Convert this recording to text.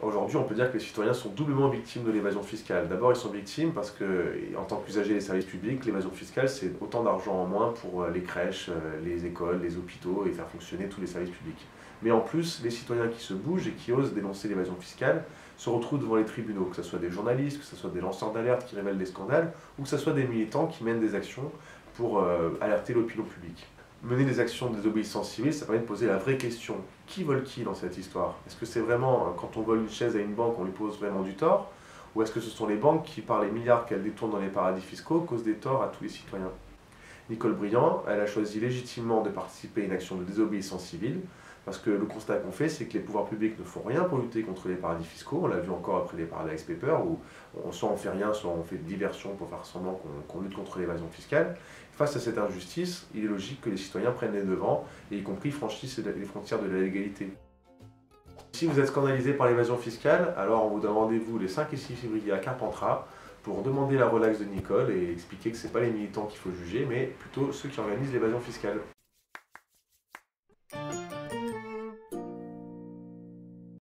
Aujourd'hui, on peut dire que les citoyens sont doublement victimes de l'évasion fiscale. D'abord, ils sont victimes parce que, en tant qu'usagers des services publics, l'évasion fiscale, c'est autant d'argent en moins pour les crèches, les écoles, les hôpitaux et faire fonctionner tous les services publics. Mais en plus, les citoyens qui se bougent et qui osent dénoncer l'évasion fiscale se retrouvent devant les tribunaux, que ce soit des journalistes, que ce soit des lanceurs d'alerte qui révèlent des scandales, ou que ce soit des militants qui mènent des actions pour alerter l'opinion publique. Mener des actions de désobéissance civile, ça permet de poser la vraie question. Qui vole qui dans cette histoire? Est-ce que c'est vraiment, quand on vole une chaise à une banque, on lui pose vraiment du tort? Ou est-ce que ce sont les banques qui, par les milliards qu'elles détournent dans les paradis fiscaux, causent des torts à tous les citoyens? Nicole Briand, elle a choisi légitimement de participer à une action de désobéissance civile, parce que le constat qu'on fait, c'est que les pouvoirs publics ne font rien pour lutter contre les paradis fiscaux. On l'a vu encore après les Paradise Papers, où soit on fait rien, soit on fait de diversion pour faire semblant qu'on lutte contre l'évasion fiscale. Face à cette injustice, il est logique que les citoyens prennent les devants, et y compris franchissent les frontières de la légalité. Si vous êtes scandalisé par l'évasion fiscale, alors on vous donne rendez-vous les 5 et 6 février à Carpentras pour demander la relaxe de Nicole et expliquer que ce n'est pas les militants qu'il faut juger, mais plutôt ceux qui organisent l'évasion fiscale.